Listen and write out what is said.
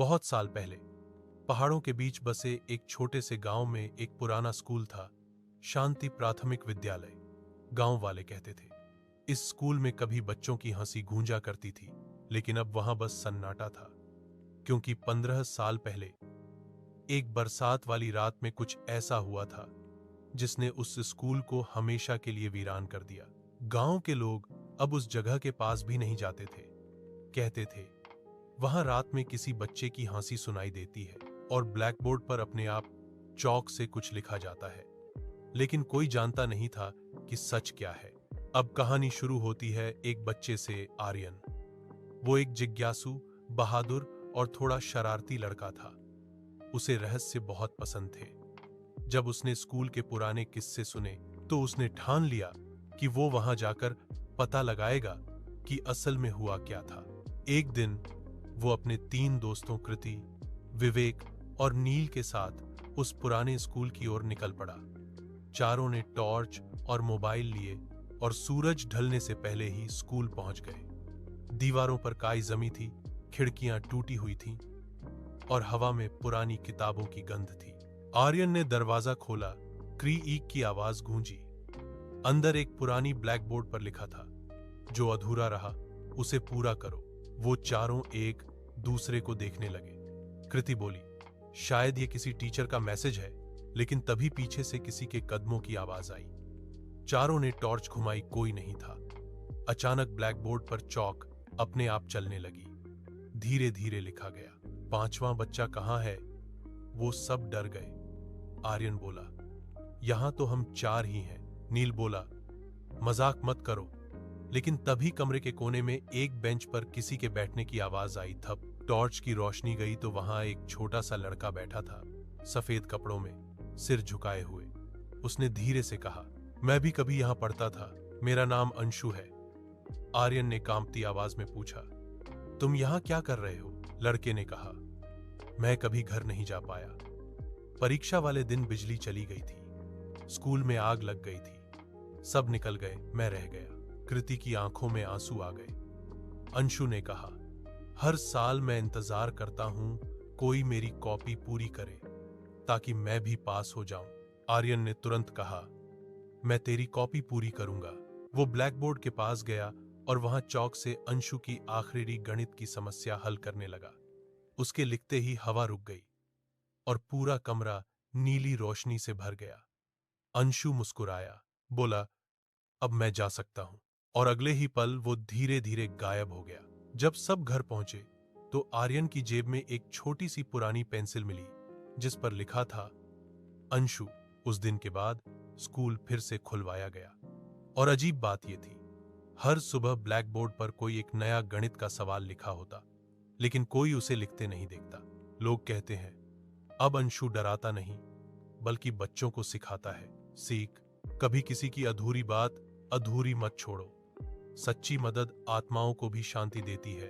बहुत साल पहले पहाड़ों के बीच बसे एक छोटे से गांव में एक पुराना स्कूल था, शांति प्राथमिक विद्यालय। गांव वाले कहते थे इस स्कूल में कभी बच्चों की हंसी गूंजा करती थी, लेकिन अब वहां बस सन्नाटा था, क्योंकि 15 साल पहले एक बरसात वाली रात में कुछ ऐसा हुआ था जिसने उस स्कूल को हमेशा के लिए वीरान कर दिया। गांव के लोग अब उस जगह के पास भी नहीं जाते थे। कहते थे वहां रात में किसी बच्चे की हंसी सुनाई देती है और ब्लैकबोर्ड पर अपने आप चौक से कुछ लिखा जाता है, लेकिन कोई जानता नहीं था कि सच क्या है। अब कहानी शुरू होती है एक बच्चे से, आर्यन। वो एक जिज्ञासु, बहादुर और थोड़ा शरारती लड़का था। उसे रहस्य बहुत पसंद थे। जब उसने स्कूल के पुराने किस्से सुने तो उसने ठान लिया कि वो वहां जाकर पता लगाएगा कि असल में हुआ क्या था। एक दिन वो अपने 3 दोस्तों कृति, विवेक और नील के साथ उस पुराने स्कूल की ओर निकल पड़ा। चारों ने टॉर्च और मोबाइल लिए और सूरज ढलने से पहले ही स्कूल पहुंच गए। दीवारों पर काई जमी थी, खिड़कियां टूटी हुई थीं और हवा में पुरानी किताबों की गंध थी। आर्यन ने दरवाजा खोला, क्री-ईक की आवाज गूंजी। अंदर एक पुरानी ब्लैकबोर्ड पर लिखा था, जो अधूरा रहा उसे पूरा करो। वो चारों एक दूसरे को देखने लगे। कृति बोली, शायद ये किसी टीचर का मैसेज है, लेकिन तभी पीछे से किसी के कदमों की आवाज आई। चारों ने टॉर्च घुमाई, कोई नहीं था। अचानक ब्लैकबोर्ड पर चौक अपने आप चलने लगी। धीरे धीरे लिखा गया, 5वां बच्चा कहाँ है? वो सब डर गए। आर्यन बोला, यहां तो हम 4 ही हैं। नील बोला, मजाक मत करो। लेकिन तभी कमरे के कोने में एक बेंच पर किसी के बैठने की आवाज आई। थप टॉर्च की रोशनी गई तो वहां एक छोटा सा लड़का बैठा था, सफेद कपड़ों में, सिर झुकाए हुए। उसने धीरे से कहा, मैं भी कभी यहां पढ़ता था, मेरा नाम अंशु है। आर्यन ने कांपती आवाज में पूछा, तुम यहां क्या कर रहे हो? लड़के ने कहा, मैं कभी घर नहीं जा पाया। परीक्षा वाले दिन बिजली चली गई थी, स्कूल में आग लग गई थी, सब निकल गए, मैं रह गया। कृति की आंखों में आंसू आ गए। अंशु ने कहा, हर साल मैं इंतजार करता हूं कोई मेरी कॉपी पूरी करे ताकि मैं भी पास हो जाऊं। आर्यन ने तुरंत कहा, मैं तेरी कॉपी पूरी करूंगा। वो ब्लैकबोर्ड के पास गया और वहां चौक से अंशु की आखिरी गणित की समस्या हल करने लगा। उसके लिखते ही हवा रुक गई और पूरा कमरा नीली रोशनी से भर गया। अंशु मुस्कुराया, बोला, अब मैं जा सकता हूं। और अगले ही पल वो धीरे धीरे गायब हो गया। जब सब घर पहुंचे तो आर्यन की जेब में एक छोटी सी पुरानी पेंसिल मिली जिस पर लिखा था, अंशु। उस दिन के बाद स्कूल फिर से खुलवाया गया। और अजीब बात यह थी, हर सुबह ब्लैकबोर्ड पर कोई एक नया गणित का सवाल लिखा होता, लेकिन कोई उसे लिखते नहीं देखता। लोग कहते हैं अब अंशु डराता नहीं, बल्कि बच्चों को सिखाता है, सीख, कभी किसी की अधूरी बात अधूरी मत छोड़ो। सच्ची मदद आत्माओं को भी शांति देती है।